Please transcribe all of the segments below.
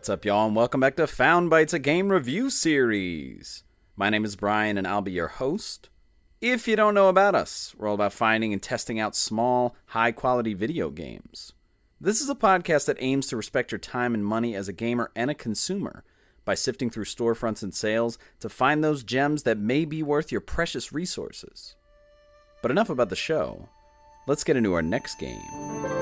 What's up, y'all, and welcome back to Found Bytes, a game review series. My name is Brian, and I'll be your host. If you don't know about us, we're all about finding and testing out small, high-quality video games. This is a podcast that aims to respect your time and money as a gamer and a consumer by sifting through storefronts and sales to find those gems that may be worth your precious resources. But enough about the show. Let's get into our next game.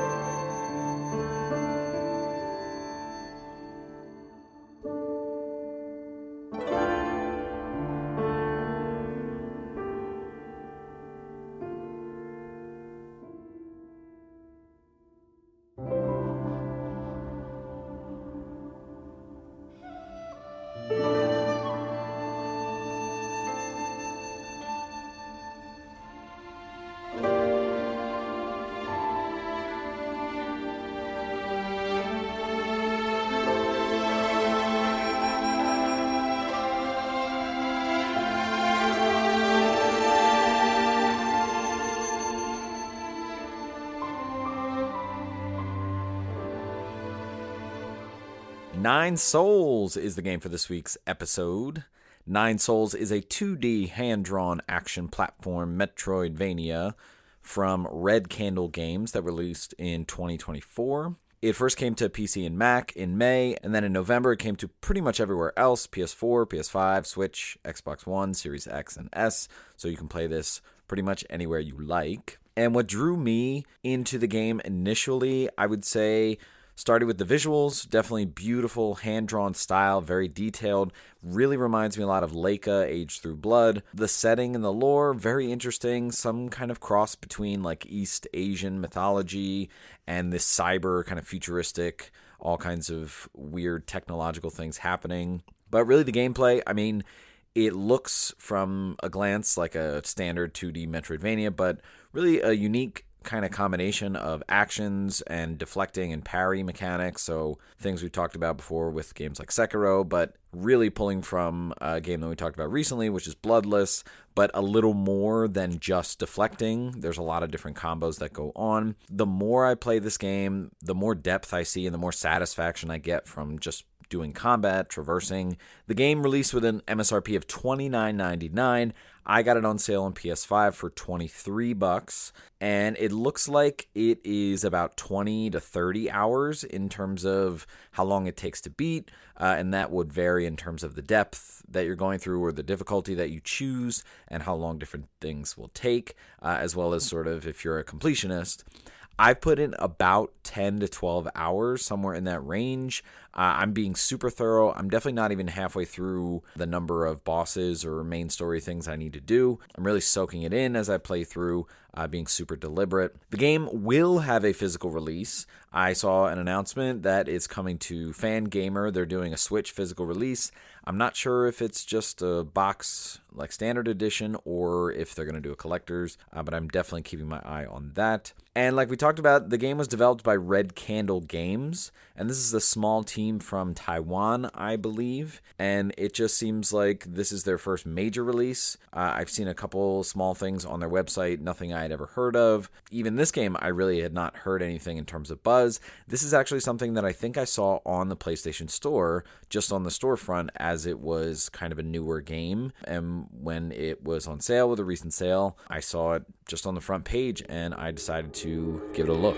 Nine Souls is the game for this week's episode. Nine Souls is a 2D hand-drawn action platform Metroidvania from Red Candle Games that released in 2024. It first came to PC and Mac in May, and then in November it came to pretty much everywhere else, PS4, PS5, Switch, Xbox One, Series X, and S, so you can play this pretty much anywhere you like. And what drew me into the game initially, I would say, started with the visuals, definitely beautiful, hand-drawn style, very detailed, really reminds me a lot of Leica, Age Through Blood. The setting and the lore, very interesting, some kind of cross between like East Asian mythology and this cyber kind of futuristic, all kinds of weird technological things happening. But really the gameplay, I mean, it looks from a glance like a standard 2D Metroidvania, but really a unique kind of combination of actions and deflecting and parry mechanics, so things we've talked about before with games like Sekiro, but really pulling from a game that we talked about recently, which is Bloodless, but a little more than just deflecting. There's a lot of different combos that go on. The more I play this game, the more depth I see and the more satisfaction I get from just doing combat, traversing. The game released with an MSRP of $29.99. I got it on sale on PS5 for $23, and it looks like it is about 20 to 30 hours in terms of how long it takes to beat, and that would vary in terms of the depth that you're going through or the difficulty that you choose and how long different things will take, as well as sort of if you're a completionist. I've put in about 10 to 12 hours, somewhere in that range. I'm being super thorough. I'm definitely not even halfway through the number of bosses or main story things I need to do. I'm really soaking it in as I play through, being super deliberate. The game will have a physical release. I saw an announcement that it's coming to Fangamer. They're doing a Switch physical release. I'm not sure if it's just a box like standard edition or if they're going to do a collector's, but I'm definitely keeping my eye on that. And like we talked about, the game was developed by Red Candle Games, and this is a small team from Taiwan, I believe, and it just seems like this is their first major release. I've seen a couple small things on their website, nothing I had ever heard of. Even this game, I really had not heard anything in terms of buzz. This is actually something that I think I saw on the PlayStation Store, just on the storefront, as it was kind of a newer game, and when it was on sale with a recent sale, I saw it just on the front page, and I decided to give it a look.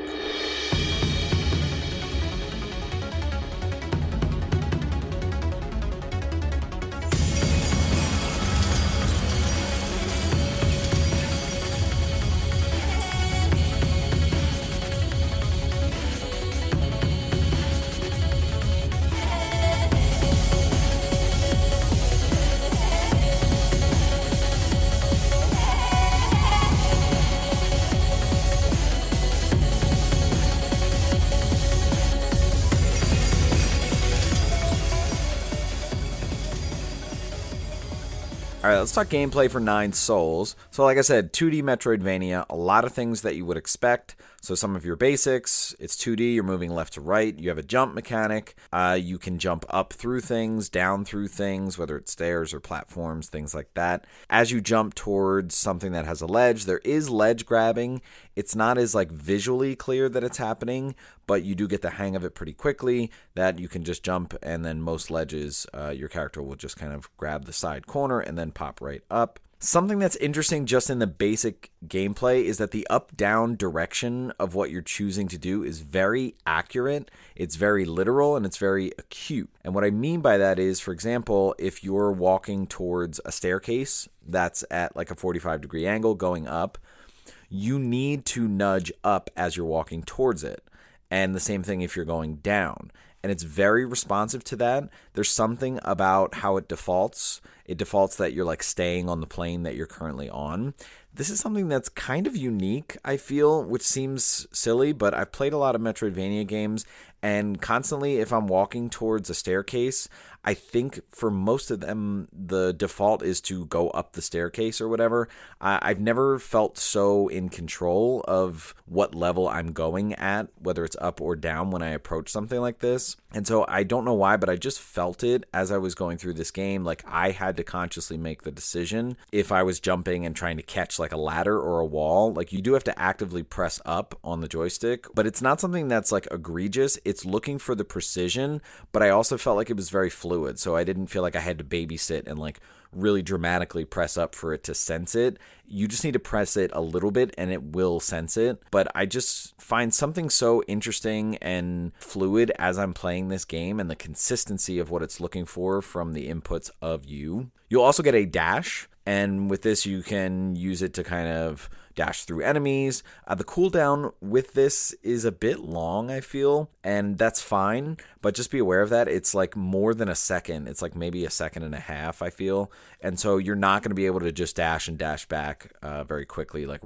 Alright, let's talk gameplay for Nine Souls. So like I said, 2D Metroidvania, a lot of things that you would expect. So some of your basics, it's 2D, you're moving left to right. You have a jump mechanic. You can jump up through things, down through things, whether it's stairs or platforms, things like that. As you jump towards something that has a ledge, there is ledge grabbing. It's not as like visually clear that it's happening, but you do get the hang of it pretty quickly that you can just jump, and then most ledges, your character will just kind of grab the side corner and then pop right up. Something that's interesting just in the basic gameplay is that the up-down direction of what you're choosing to do is very accurate, it's very literal, and it's very acute. And what I mean by that is, for example, if you're walking towards a staircase that's at like a 45-degree angle going up, you need to nudge up as you're walking towards it. And the same thing if you're going down. And it's very responsive to that. There's something about how it defaults. It defaults that you're like staying on the plane that you're currently on. This is something that's kind of unique, I feel, which seems silly, but I've played a lot of Metroidvania games, and constantly if I'm walking towards a staircase, I think for most of them, the default is to go up the staircase or whatever. I've never felt so in control of what level I'm going at, whether it's up or down when I approach something like this. And so I don't know why, but I just felt it as I was going through this game. Like I had to consciously make the decision if I was jumping and trying to catch like a ladder or a wall. Like you do have to actively press up on the joystick, but it's not something that's like egregious. It's looking for the precision, but I also felt like it was very fluid. So I didn't feel like I had to babysit and like really dramatically press up for it to sense it. You just need to press it a little bit and it will sense it. But I just find something so interesting and fluid as I'm playing this game, and the consistency of what it's looking for from the inputs of you. You'll also get a dash, and with this you can use it to kind of dash through enemies. The cooldown with this is a bit long, I feel, and that's fine, but just be aware of that. It's like more than a second. It's like maybe a second and a half, I feel, and so you're not going to be able to just dash and dash back very quickly, like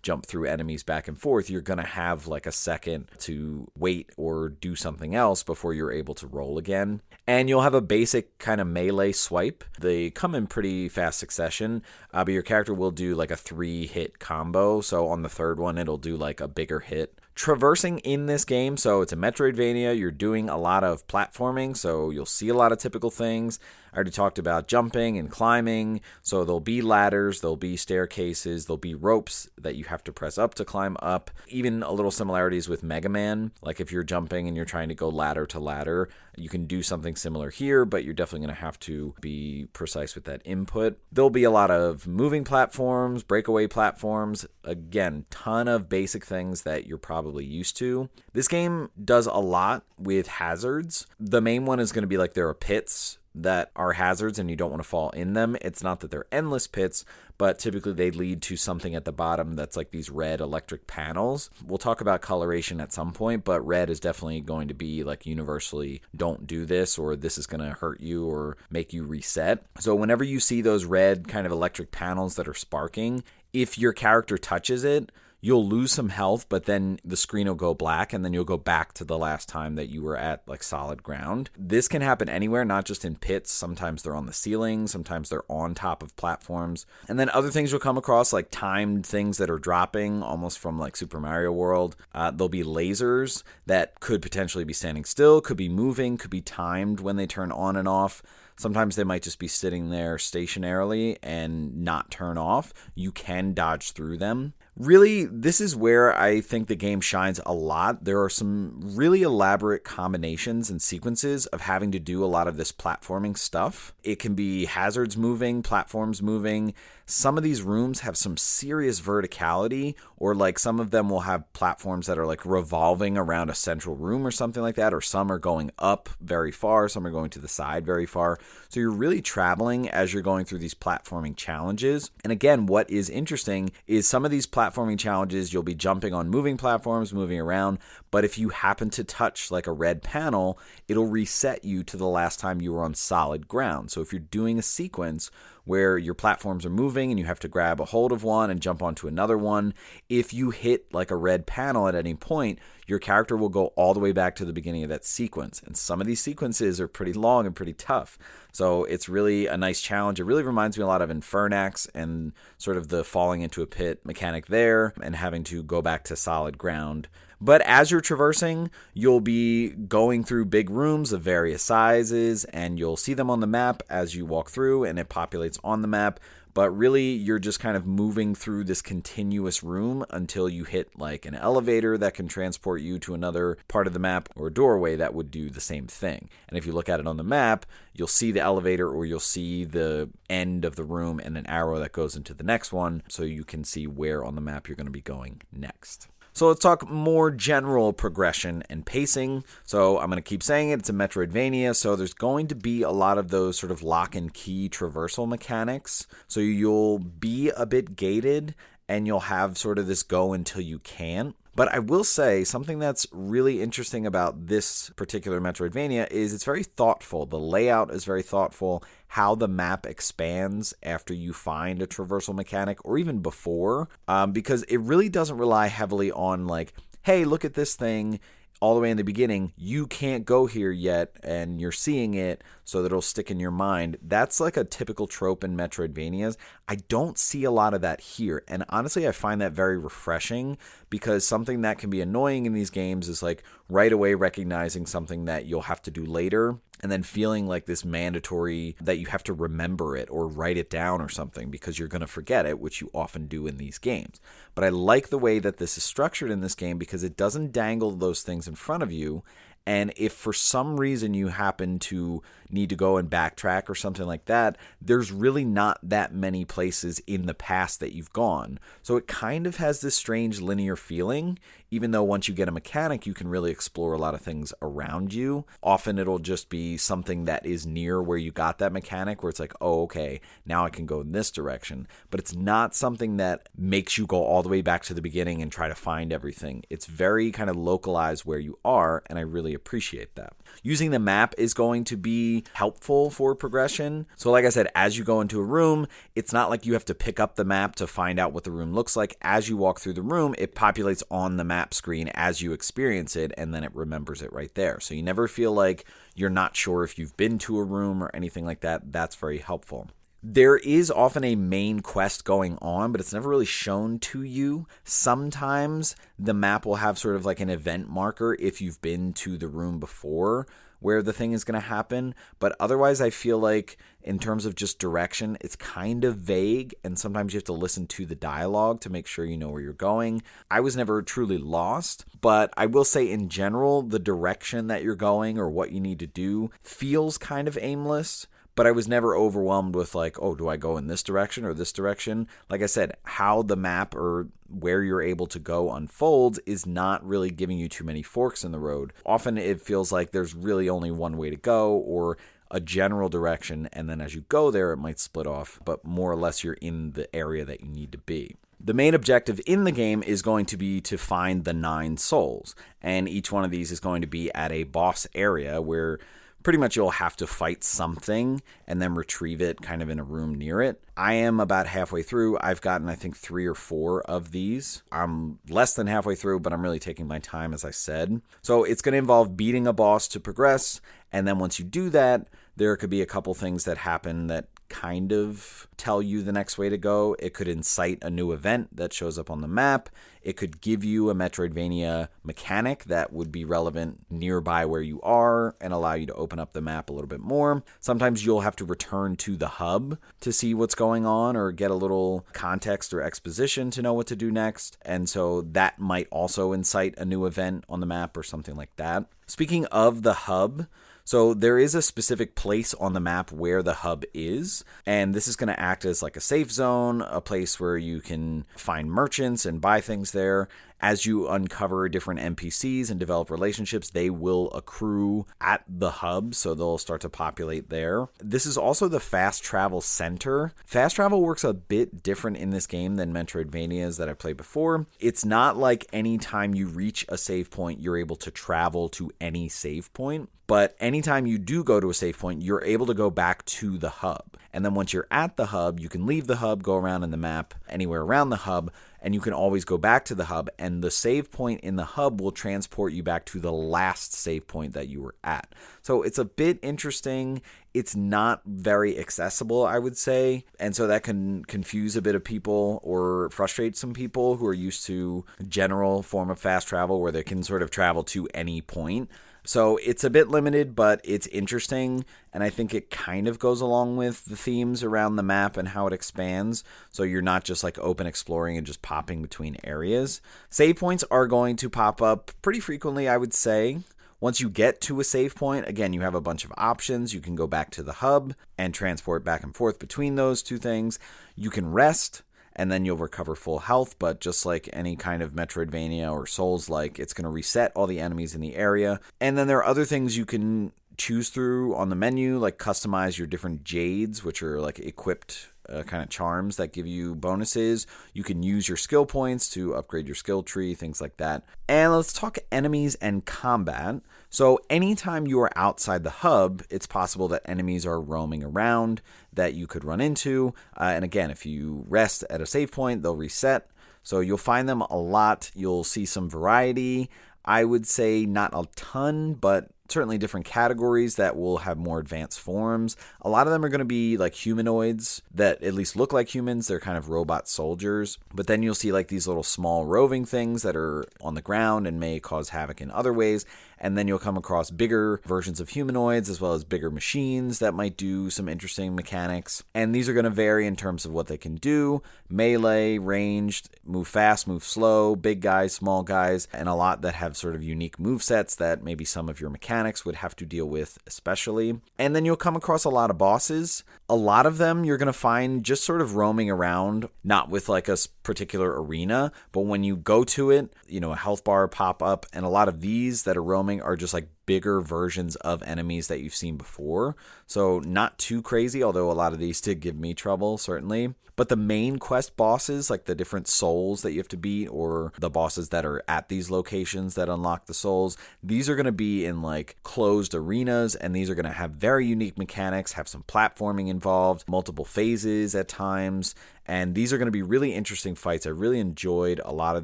jump through enemies back and forth. You're going to have like a second to wait or do something else before you're able to roll again. And you'll have a basic kind of melee swipe. They come in pretty fast succession, but your character will do like a 3-hit combo. So on the third one, it'll do like a bigger hit. Traversing in this game, so it's a Metroidvania, you're doing a lot of platforming, so you'll see a lot of typical things. I already talked about jumping and climbing, so there'll be ladders, there'll be staircases, there'll be ropes that you have to press up to climb up. Even a little similarities with Mega Man, like if you're jumping and you're trying to go ladder to ladder, you can do something similar here, but you're definitely going to have to be precise with that input. There'll be a lot of moving platforms, breakaway platforms, again, ton of basic things that you're probably used to. This game does a lot with hazards. The main one is going to be like there are pits that are hazards and you don't want to fall in them. It's not that they're endless pits, but typically they lead to something at the bottom that's like these red electric panels. We'll talk about coloration at some point, but red is definitely going to be like universally don't do this, or this is going to hurt you or make you reset. So whenever you see those red kind of electric panels that are sparking, if your character touches it, you'll lose some health, but then the screen will go black and then you'll go back to the last time that you were at like solid ground. This can happen anywhere, not just in pits. Sometimes they're on the ceiling, sometimes they're on top of platforms. And then other things you'll come across, like timed things that are dropping almost from like Super Mario World. There'll be lasers that could potentially be standing still, could be moving, could be timed when they turn on and off. Sometimes they might just be sitting there stationarily and not turn off. You can dodge through them. Really, this is where I think the game shines a lot. There are some really elaborate combinations and sequences of having to do a lot of this platforming stuff. It can be hazards moving, platforms moving. Some of these rooms have some serious verticality, or like some of them will have platforms that are like revolving around a central room or something like that, or some are going up very far, some are going to the side very far. So you're really traveling as you're going through these platforming challenges. And again, what is interesting is some of these platforming challenges, you'll be jumping on moving platforms, moving around, but if you happen to touch like a red panel, it'll reset you to the last time you were on solid ground. So if you're doing a sequence where your platforms are moving and you have to grab a hold of one and jump onto another one. If you hit like a red panel at any point, your character will go all the way back to the beginning of that sequence. And some of these sequences are pretty long and pretty tough. So it's really a nice challenge. It really reminds me a lot of Infernax and sort of the falling into a pit mechanic there and having to go back to solid ground. But as you're traversing, you'll be going through big rooms of various sizes, and you'll see them on the map as you walk through, and it populates on the map. But really, you're just kind of moving through this continuous room until you hit like an elevator that can transport you to another part of the map, or a doorway that would do the same thing. And if you look at it on the map, you'll see the elevator, or you'll see the end of the room and an arrow that goes into the next one, so you can see where on the map you're going to be going next. So let's talk more general progression and pacing. So I'm going to keep saying it. It's a Metroidvania, so there's going to be a lot of those sort of lock and key traversal mechanics. So you'll be a bit gated, and you'll have sort of this go until you can't. But I will say something that's really interesting about this particular Metroidvania is it's very thoughtful. The layout is very thoughtful. How the map expands after you find a traversal mechanic, or even before, because it really doesn't rely heavily on like, hey, look at this thing all the way in the beginning. You can't go here yet, and you're seeing it so that it'll stick in your mind. That's like a typical trope in Metroidvanias. I don't see a lot of that here, and honestly, I find that very refreshing, because something that can be annoying in these games is like right away recognizing something that you'll have to do later, and then feeling like this mandatory that you have to remember it or write it down or something because you're going to forget it, which you often do in these games. But I like the way that this is structured in this game because it doesn't dangle those things in front of you. And if for some reason you happen to need to go and backtrack or something like that, there's really not that many places in the past that you've gone. So it kind of has this strange linear feeling, even though once you get a mechanic, you can really explore a lot of things around you. Often it'll just be something that is near where you got that mechanic, where it's like, oh, okay, now I can go in this direction. But it's not something that makes you go all the way back to the beginning and try to find everything. It's very kind of localized where you are, and I really appreciate that. Using the map is going to be helpful for progression. So like I said, as you go into a room, it's not like you have to pick up the map to find out what the room looks like. As you walk through the room, it populates on the map screen as you experience it, and then it remembers it right there. So you never feel like you're not sure if you've been to a room or anything like that. That's very helpful. There is often a main quest going on, but it's never really shown to you. Sometimes the map will have sort of like an event marker if you've been to the room before where the thing is going to happen. But otherwise, I feel like in terms of just direction, it's kind of vague, and sometimes you have to listen to the dialogue to make sure you know where you're going. I was never truly lost, but I will say in general, the direction that you're going or what you need to do feels kind of aimless. But I was never overwhelmed with like, oh, do I go in this direction or this direction? Like I said, how the map or where you're able to go unfolds is not really giving you too many forks in the road. Often it feels like there's really only one way to go, or a general direction, and then as you go there, it might split off, but more or less you're in the area that you need to be. The main objective in the game is going to be to find the 9 souls, and each one of these is going to be at a boss area where pretty much you'll have to fight something and then retrieve it kind of in a room near it. I am about halfway through. I've gotten, I think, 3 or 4 of these. I'm less than halfway through, but I'm really taking my time, as I said. So it's going to involve beating a boss to progress, and then once you do that, there could be a couple things that happen that kind of tell you the next way to go. It could incite a new event that shows up on the map. It could give you a Metroidvania mechanic that would be relevant nearby where you are and allow you to open up the map a little bit more. Sometimes you'll have to return to the hub to see what's going on or get a little context or exposition to know what to do next. And so that might also incite a new event on the map or something like that. Speaking of the hub, so there is a specific place on the map where the hub is, and this is going to act as like a safe zone, a place where you can find merchants and buy things there. As you uncover different NPCs and develop relationships, they will accrue at the hub, so they'll start to populate there. This is also the fast travel center. Fast travel works a bit different in this game than Metroidvanias that I played before. It's not like anytime you reach a save point, you're able to travel to any save point. But anytime you do go to a save point, you're able to go back to the hub. And then once you're at the hub, you can leave the hub, go around in the map anywhere around the hub, and you can always go back to the hub, and the save point in the hub will transport you back to the last save point that you were at. So it's a bit interesting. It's not very accessible, I would say, and so that can confuse a bit of people or frustrate some people who are used to a general form of fast travel where they can sort of travel to any point. So it's a bit limited, but it's interesting, and I think it kind of goes along with the themes around the map and how it expands, so you're not just like open exploring and just popping between areas. Save points are going to pop up pretty frequently, I would say. Once you get to a save point, again, you have a bunch of options. You can go back to the hub and transport back and forth between those two things. You can rest, and then you'll recover full health, but just like any kind of Metroidvania or Souls-like, it's going to reset all the enemies in the area. And then there are other things you can choose through on the menu, like customize your different jades, which are like equipped kind of charms that give you bonuses. You can use your skill points to upgrade your skill tree, things like that. And let's talk enemies and combat. So anytime you are outside the hub, it's possible that enemies are roaming around that you could run into. And again, if you rest at a save point, they'll reset. So you'll find them a lot. You'll see some variety. I would say not a ton, but certainly different categories that will have more advanced forms. A lot of them are going to be like humanoids that at least look like humans. They're kind of robot soldiers. But then you'll see like these little small roving things that are on the ground and may cause havoc in other ways. And then you'll come across bigger versions of humanoids as well as bigger machines that might do some interesting mechanics. And these are going to vary in terms of what they can do. Melee, ranged, move fast, move slow, big guys, small guys, and a lot that have sort of unique movesets that maybe some of your mechanics would have to deal with especially. And then you'll come across a lot of bosses. A lot of them you're going to find just sort of roaming around, not with like a particular arena, but when you go to it, you know, a health bar pop up, and a lot of these that are roaming are just like bigger versions of enemies that you've seen before. So not too crazy, although a lot of these did give me trouble, certainly. But the main quest bosses, like the different souls that you have to beat, or the bosses that are at these locations that unlock the souls, these are going to be in like closed arenas, and these are going to have very unique mechanics, have some platforming involved, multiple phases at times, and these are going to be really interesting fights. I really enjoyed a lot of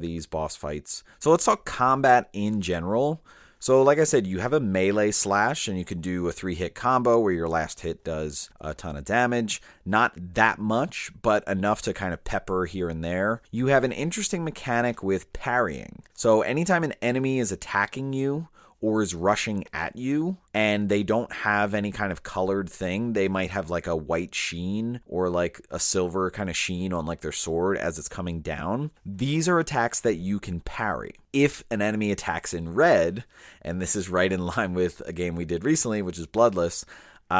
these boss fights. So let's talk combat in general. So like I said, you have a melee slash, and you can do a 3-hit combo where your last hit does a ton of damage. Not that much, but enough to kind of pepper here and there. You have an interesting mechanic with parrying. So anytime an enemy is attacking you or is rushing at you, and they don't have any kind of colored thing, they might have like a white sheen or like a silver kind of sheen on like their sword as it's coming down. These are attacks that you can parry. If an enemy attacks in red, and this is right in line with a game we did recently, which is Bloodless,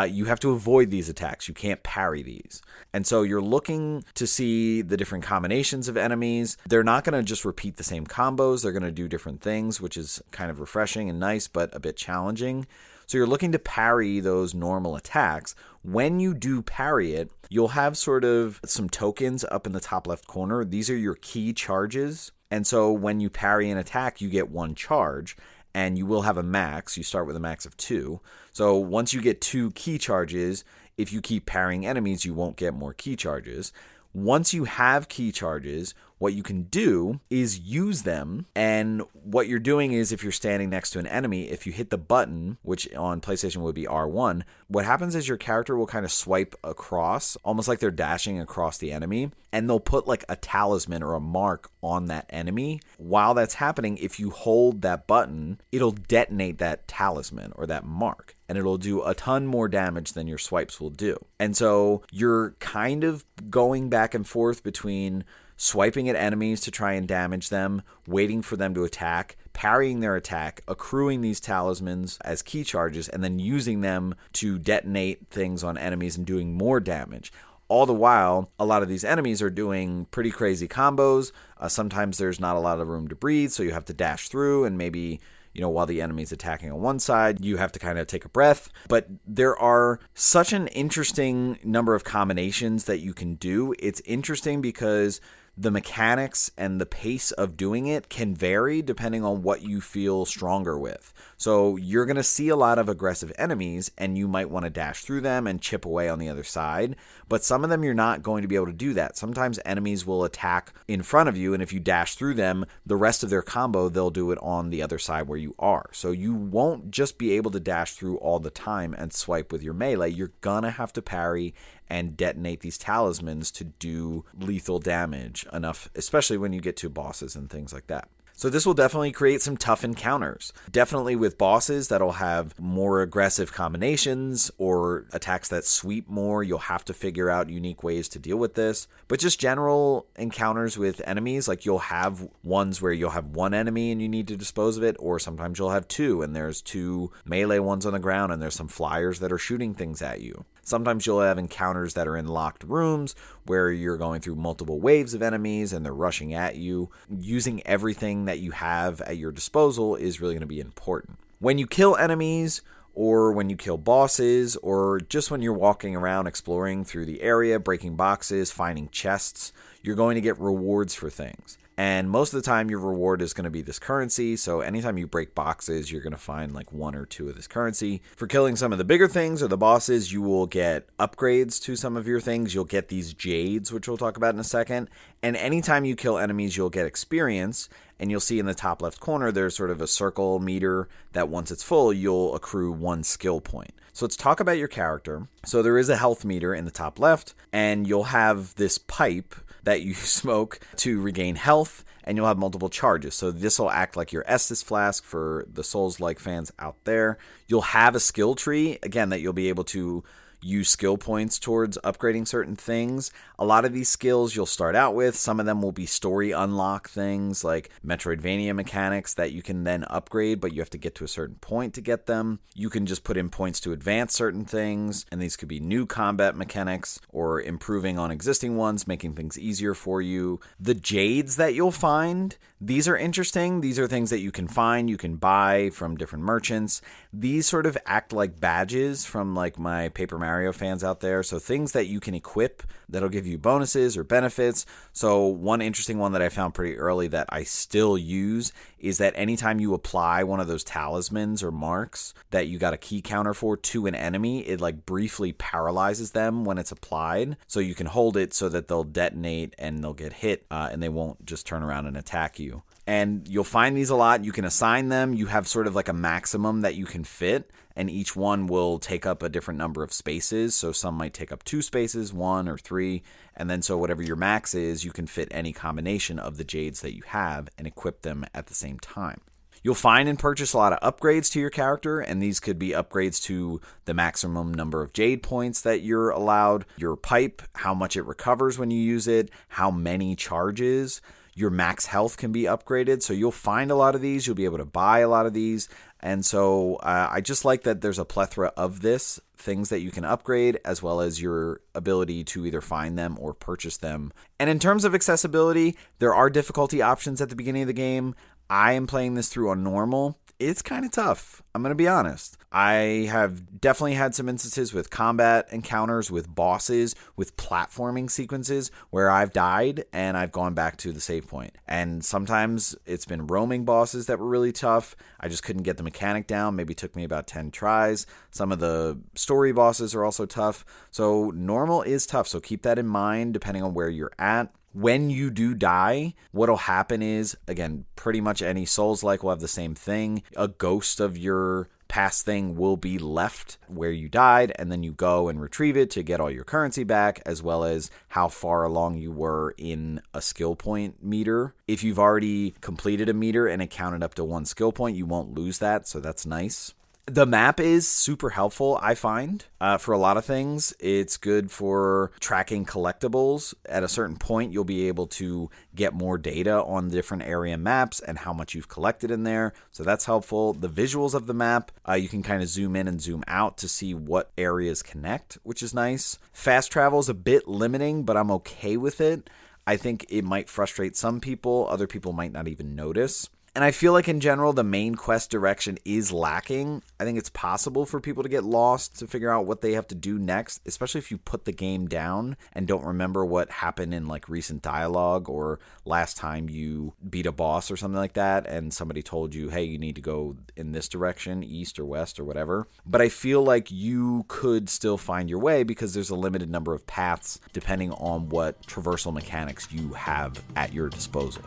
you have to avoid these attacks. You can't parry these. And so you're looking to see the different combinations of enemies. They're not going to just repeat the same combos. They're going to do different things, which is kind of refreshing and nice, but a bit challenging. So you're looking to parry those normal attacks. When you do parry it, you'll have sort of some tokens up in the top left corner. These are your key charges. And so when you parry an attack, you get 1 charge. And you will have a max. You start with a max of 2. So once you get 2 key charges, if you keep parrying enemies, you won't get more key charges. Once you have key charges, what you can do is use them. And what you're doing is, if you're standing next to an enemy, if you hit the button, which on PlayStation would be R1, what happens is your character will kind of swipe across, almost like they're dashing across the enemy, and they'll put like a talisman or a mark on that enemy. While that's happening, if you hold that button, it'll detonate that talisman or that mark, and it'll do a ton more damage than your swipes will do. And so you're kind of going back and forth between swiping at enemies to try and damage them, waiting for them to attack, parrying their attack, accruing these talismans as key charges, and then using them to detonate things on enemies and doing more damage. All the while, a lot of these enemies are doing pretty crazy combos. Sometimes there's not a lot of room to breathe, so you have to dash through, and maybe, you know, while the enemy's attacking on one side, you have to kind of take a breath. But there are such an interesting number of combinations that you can do. It's interesting because the mechanics and the pace of doing it can vary depending on what you feel stronger with. So you're going to see a lot of aggressive enemies, and you might want to dash through them and chip away on the other side. But some of them you're not going to be able to do that. Sometimes enemies will attack in front of you, and if you dash through them, the rest of their combo, they'll do it on the other side where you are. So you won't just be able to dash through all the time and swipe with your melee. You're going to have to parry and detonate these talismans to do lethal damage enough, especially when you get to bosses and things like that. So this will definitely create some tough encounters. Definitely with bosses that'll have more aggressive combinations or attacks that sweep more. You'll have to figure out unique ways to deal with this. But just general encounters with enemies, like you'll have ones where you'll have one enemy and you need to dispose of it, or sometimes you'll have two and there's two melee ones on the ground and there's some flyers that are shooting things at you. Sometimes you'll have encounters that are in locked rooms where you're going through multiple waves of enemies and they're rushing at you. Using everything that you have at your disposal is really going to be important. When you kill enemies, or when you kill bosses, or just when you're walking around exploring through the area, breaking boxes, finding chests, you're going to get rewards for things. And most of the time, your reward is going to be this currency. So anytime you break boxes, you're going to find like one or two of this currency. For killing some of the bigger things or the bosses, you will get upgrades to some of your things. You'll get these jades, which we'll talk about in a second. And anytime you kill enemies, you'll get experience. And you'll see in the top left corner, there's sort of a circle meter that once it's full, you'll accrue 1 skill point. So let's talk about your character. So there is a health meter in the top left, and you'll have this pipe that you smoke to regain health, and you'll have multiple charges. So this will act like your Estus flask for the Souls-like fans out there. You'll have a skill tree, again, that you'll be able to use skill points towards upgrading certain things. A lot of these skills you'll start out with. Some of them will be story unlock things like Metroidvania mechanics that you can then upgrade, but you have to get to a certain point to get them. You can just put in points to advance certain things, and these could be new combat mechanics or improving on existing ones, making things easier for you. The jades that you'll find, these are interesting. These are things that you can find, you can buy from different merchants. These sort of act like badges from like my Paper Mario fans out there. So things that you can equip that'll give you bonuses or benefits. So one interesting one that I found pretty early that I still use is that anytime you apply one of those talismans or marks that you got a key counter for to an enemy, it like briefly paralyzes them when it's applied. So you can hold it so that they'll detonate and they'll get hit and they won't just turn around and attack you. And you'll find these a lot. You can assign them. You have sort of like a maximum that you can fit, and each one will take up a different number of spaces. So some might take up 2 spaces, 1 or 3, and then so whatever your max is, you can fit any combination of the jades that you have and equip them at the same time. You'll find and purchase a lot of upgrades to your character, and these could be upgrades to the maximum number of jade points that you're allowed, your pipe, how much it recovers when you use it, how many charges. Your max health can be upgraded, so you'll find a lot of these. You'll be able to buy a lot of these, and so I just like that there's a plethora of this, things that you can upgrade, as well as your ability to either find them or purchase them. And in terms of accessibility, there are difficulty options at the beginning of the game. I am playing this through on normal. It's kind of tough. I'm going to be honest. I have definitely had some instances with combat encounters, with bosses, with platforming sequences where I've died and I've gone back to the save point. And sometimes it's been roaming bosses that were really tough. I just couldn't get the mechanic down. Maybe it took me about 10 tries. Some of the story bosses are also tough. So normal is tough. So keep that in mind depending on where you're at. When you do die, what'll happen is, again, pretty much any Souls-like will have the same thing. A ghost of your past thing will be left where you died, and then you go and retrieve it to get all your currency back, as well as how far along you were in a skill point meter. If you've already completed a meter and it counted up to 1 skill point, you won't lose that, so that's nice. The map is super helpful, I find, for a lot of things. It's good for tracking collectibles. At a certain point, you'll be able to get more data on different area maps and how much you've collected in there. So that's helpful. The visuals of the map, you can kind of zoom in and zoom out to see what areas connect, which is nice. Fast travel is a bit limiting, but I'm okay with it. I think it might frustrate some people. Other people might not even notice. And I feel like in general, the main quest direction is lacking. I think it's possible for people to get lost to figure out what they have to do next, especially if you put the game down and don't remember what happened in like recent dialogue or last time you beat a boss or something like that and somebody told you, hey, you need to go in this direction, east or west or whatever. But I feel like you could still find your way because there's a limited number of paths depending on what traversal mechanics you have at your disposal.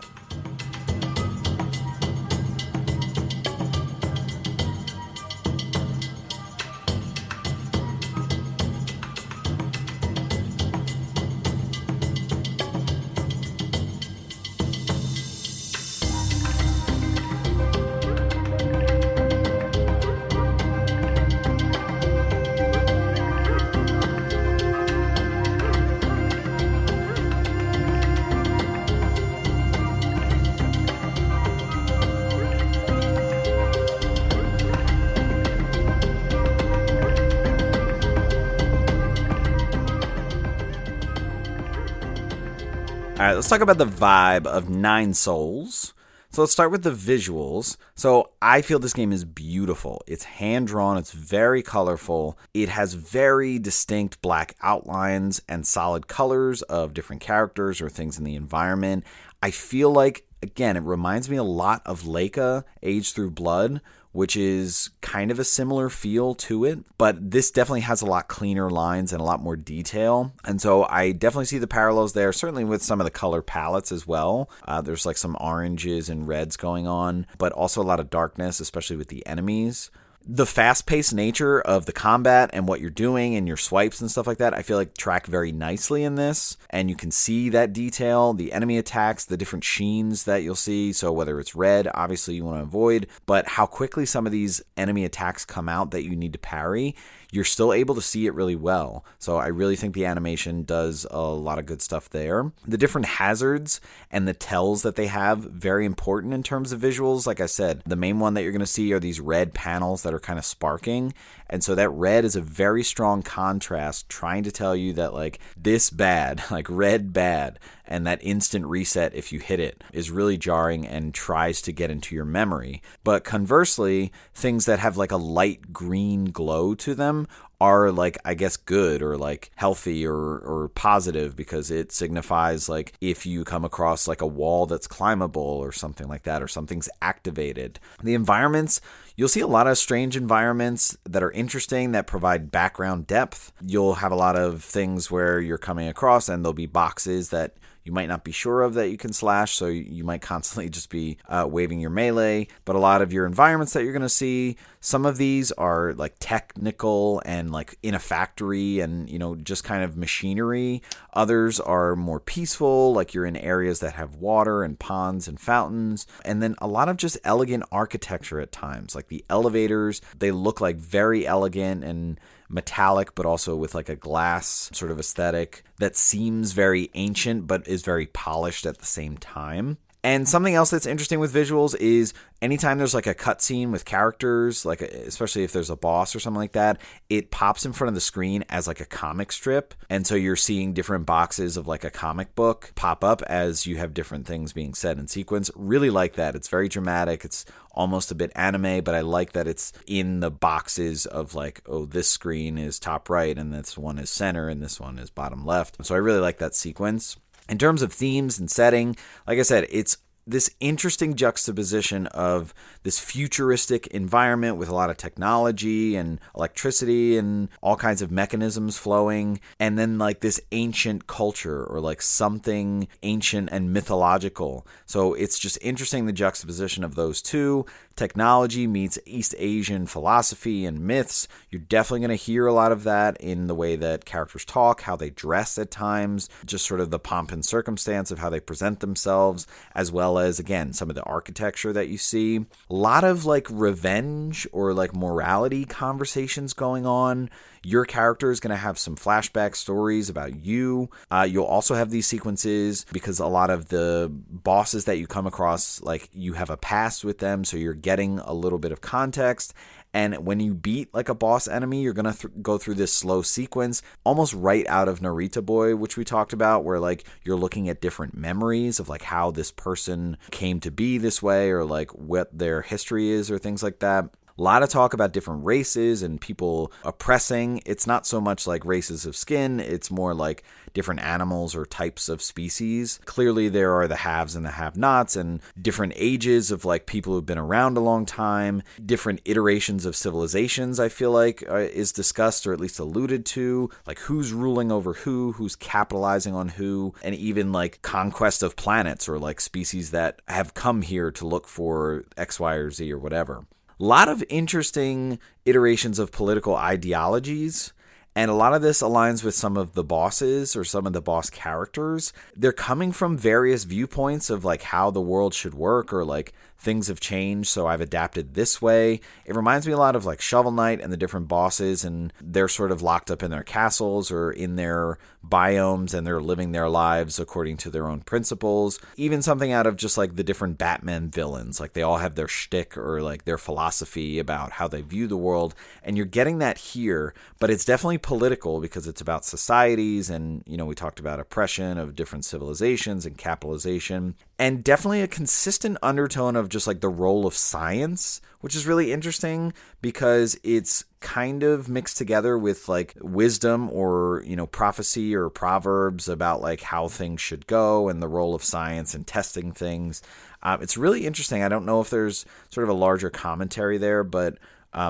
All right, let's talk about the vibe of Nine Souls. So let's start with the visuals. So I feel this game is beautiful. It's hand-drawn. It's very colorful. It has very distinct black outlines and solid colors of different characters or things in the environment. I feel like, again, it reminds me a lot of Leica, Age Through Blood, which is kind of a similar feel to it, but this definitely has a lot cleaner lines and a lot more detail. And so I definitely see the parallels there, certainly with some of the color palettes as well. There's like some oranges and reds going on, but also a lot of darkness, especially with the enemies. The fast-paced nature of the combat and what you're doing and your swipes and stuff like that, I feel like track very nicely in this. And you can see that detail, the enemy attacks, the different sheens that you'll see. So whether it's red, obviously you want to avoid, but how quickly some of these enemy attacks come out that you need to parry, you're still able to see it really well. So I really think the animation does a lot of good stuff there. The different hazards and the tells that they have, very important in terms of visuals. Like I said, the main one that you're going to see are these red panels that are kind of sparking. And so that red is a very strong contrast trying to tell you that like this bad, like red bad, and that instant reset if you hit it is really jarring and tries to get into your memory. But conversely, things that have like a light green glow to them are like, I guess, good or like healthy or positive because it signifies like if you come across like a wall that's climbable or something like that, or something's activated. The environments, you'll see a lot of strange environments that are interesting that provide background depth. You'll have a lot of things where you're coming across and there'll be boxes that you might not be sure of that you can slash, so you might constantly just be waving your melee. But a lot of your environments that you're going to see, some of these are like technical and like in a factory and, you know, just kind of machinery. Others are more peaceful, like you're in areas that have water and ponds and fountains. And then a lot of just elegant architecture at times, like the elevators, they look like very elegant and metallic, but also with like a glass sort of aesthetic that seems very ancient, but is very polished at the same time. And something else that's interesting with visuals is anytime there's like a cutscene with characters, like especially if there's a boss or something like that, it pops in front of the screen as like a comic strip. And so you're seeing different boxes of like a comic book pop up as you have different things being said in sequence. Really like that. It's very dramatic. It's almost a bit anime, but I like that it's in the boxes of like, oh, this screen is top right and this one is center and this one is bottom left. So I really like that sequence. In terms of themes and setting, like I said, it's this interesting juxtaposition of this futuristic environment with a lot of technology and electricity and all kinds of mechanisms flowing, and then like this ancient culture or like something ancient and mythological. So it's just interesting, the juxtaposition of those two. Technology meets East Asian philosophy and myths. You're definitely going to hear a lot of that in the way that characters talk, how they dress at times, just sort of the pomp and circumstance of how they present themselves, as well as, again, some of the architecture that you see. A lot of like revenge or like morality conversations going on. Your character is going to have some flashback stories about you. You'll also have these sequences because a lot of the bosses that you come across, like you have a past with them, so you're getting a little bit of context. And when you beat like a boss enemy, you're going to go through this slow sequence, almost right out of Narita Boy, which we talked about, where like you're looking at different memories of like how this person came to be this way, or like what their history is, or things like that. A lot of talk about different races and people oppressing. It's not so much like races of skin. It's more like different animals or types of species. Clearly, there are the haves and the have-nots, and different ages of like people who've been around a long time. Different iterations of civilizations, I feel like, is discussed or at least alluded to. Like who's ruling over who's capitalizing on who, and even like conquest of planets or like species that have come here to look for X, Y, or Z or whatever. A lot of interesting iterations of political ideologies, and a lot of this aligns with some of the bosses or some of the boss characters. They're coming from various viewpoints of like how the world should work, or like things have changed, so I've adapted this way. It reminds me a lot of like Shovel Knight and the different bosses, and they're sort of locked up in their castles or in their biomes, and they're living their lives according to their own principles. Even something out of just like the different Batman villains, like they all have their shtick or like their philosophy about how they view the world, and you're getting that here, but it's definitely political because it's about societies, and you know, we talked about oppression of different civilizations and capitalization, and definitely a consistent undertone of just like the role of science, which is really interesting because it's kind of mixed together with like wisdom or, you know, prophecy or proverbs about like how things should go and the role of science and testing things. It's really interesting. I don't know if there's sort of a larger commentary there, but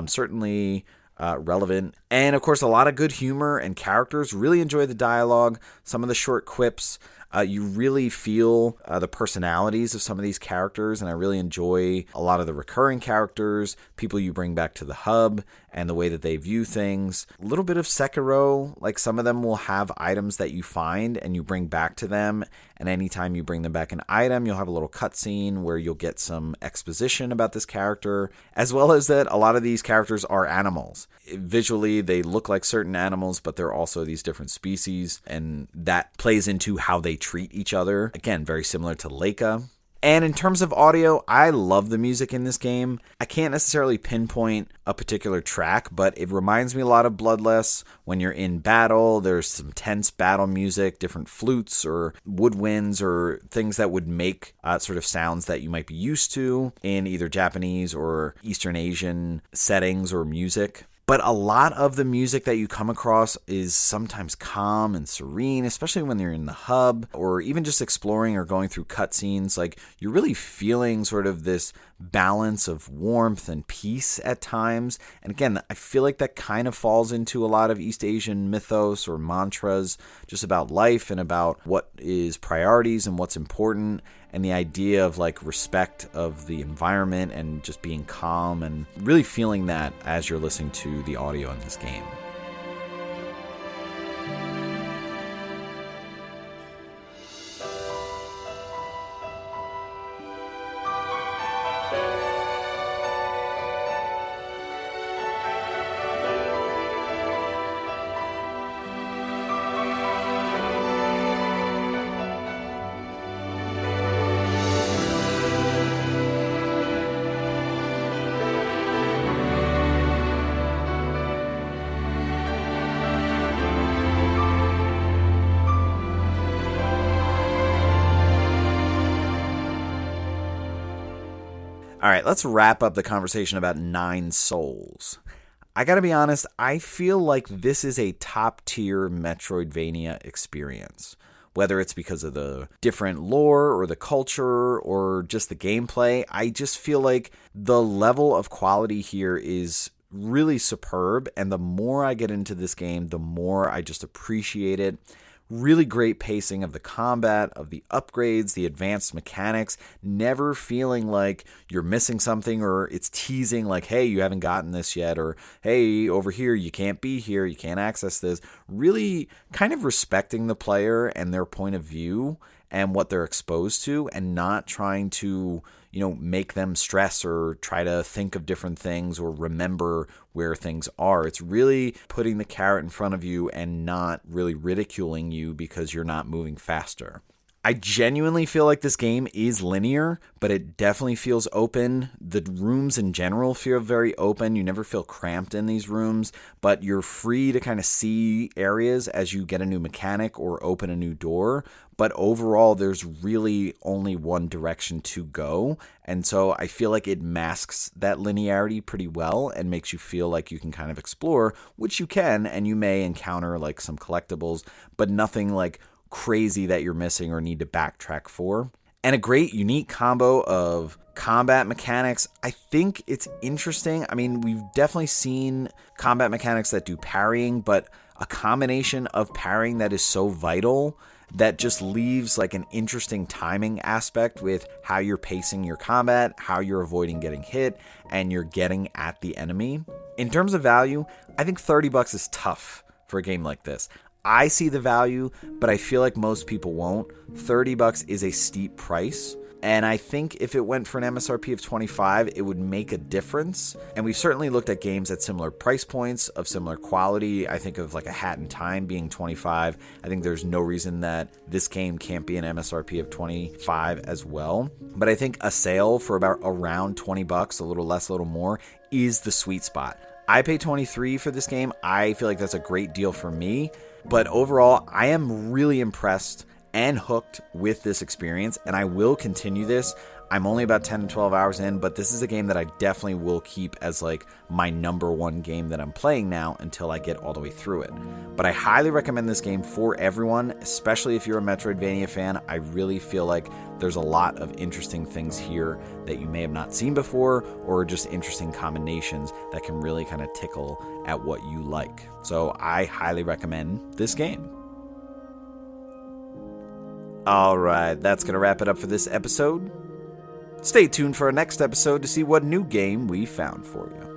certainly relevant. And of course, a lot of good humor and characters. Really enjoy the dialogue, some of the short quips. You really feel the personalities of some of these characters, and I really enjoy a lot of the recurring characters, people you bring back to the hub, and the way that they view things. A little bit of Sekiro, like some of them will have items that you find and you bring back to them, and anytime you bring them back an item, you'll have a little cutscene where you'll get some exposition about this character, as well as that a lot of these characters are animals. Visually, they look like certain animals, but they're also these different species, and that plays into how they treat each other. Again, very similar to Leica. And in terms of audio, I love the music in this game. I can't necessarily pinpoint a particular track, but it reminds me a lot of Bloodless. When you're in battle, there's some tense battle music, different flutes or woodwinds or things that would make sort of sounds that you might be used to in either Japanese or Eastern Asian settings or music. But a lot of the music that you come across is sometimes calm and serene, especially when you're in the hub or even just exploring or going through cutscenes. Like, you're really feeling sort of this balance of warmth and peace at times. And again, I feel like that kind of falls into a lot of East Asian mythos or mantras just about life and about what is priorities and what's important. And the idea of like respect of the environment and just being calm and really feeling that as you're listening to the audio in this game. All right, let's wrap up the conversation about Nine Souls. I gotta be honest, I feel like this is a top-tier Metroidvania experience. Whether it's because of the different lore or the culture or just the gameplay, I just feel like the level of quality here is really superb, and the more I get into this game, the more I just appreciate it. Really great pacing of the combat, of the upgrades, the advanced mechanics, never feeling like you're missing something or it's teasing like, hey, you haven't gotten this yet, or hey, over here, you can't be here, you can't access this. Really kind of respecting the player and their point of view and what they're exposed to, and not trying to, you know, make them stress or try to think of different things or remember where things are. It's really putting the carrot in front of you and not really ridiculing you because you're not moving faster. I genuinely feel like this game is linear, but it definitely feels open. The rooms in general feel very open. You never feel cramped in these rooms, but you're free to kind of see areas as you get a new mechanic or open a new door. But overall, there's really only one direction to go. And so I feel like it masks that linearity pretty well and makes you feel like you can kind of explore, which you can, and you may encounter like some collectibles, but nothing like crazy that you're missing or need to backtrack for. And a great unique combo of combat mechanics. I think it's interesting. I mean, we've definitely seen combat mechanics that do parrying, but a combination of parrying that is so vital that just leaves like an interesting timing aspect with how you're pacing your combat, how you're avoiding getting hit, and you're getting at the enemy. In terms of value, I think $30 is tough for a game like this. I see the value, but I feel like most people won't. $30 is a steep price, and I think if it went for an MSRP of $25, it would make a difference. And we've certainly looked at games at similar price points, of similar quality. I think of like a Hat in Time being $25. I think there's no reason that this game can't be an MSRP of $25 as well. But I think a sale for about around $20, a little less, a little more, is the sweet spot. I pay $23 for this game. I feel like that's a great deal for me. But overall, I am really impressed and hooked with this experience, and I will continue this. I'm only about 10 to 12 hours in, but this is a game that I definitely will keep as like my number one game that I'm playing now until I get all the way through it. But I highly recommend this game for everyone, especially if you're a Metroidvania fan. I really feel like there's a lot of interesting things here that you may have not seen before, or just interesting combinations that can really kind of tickle at what you like. So I highly recommend this game. All right, that's going to wrap it up for this episode. Stay tuned for our next episode to see what new game we found for you.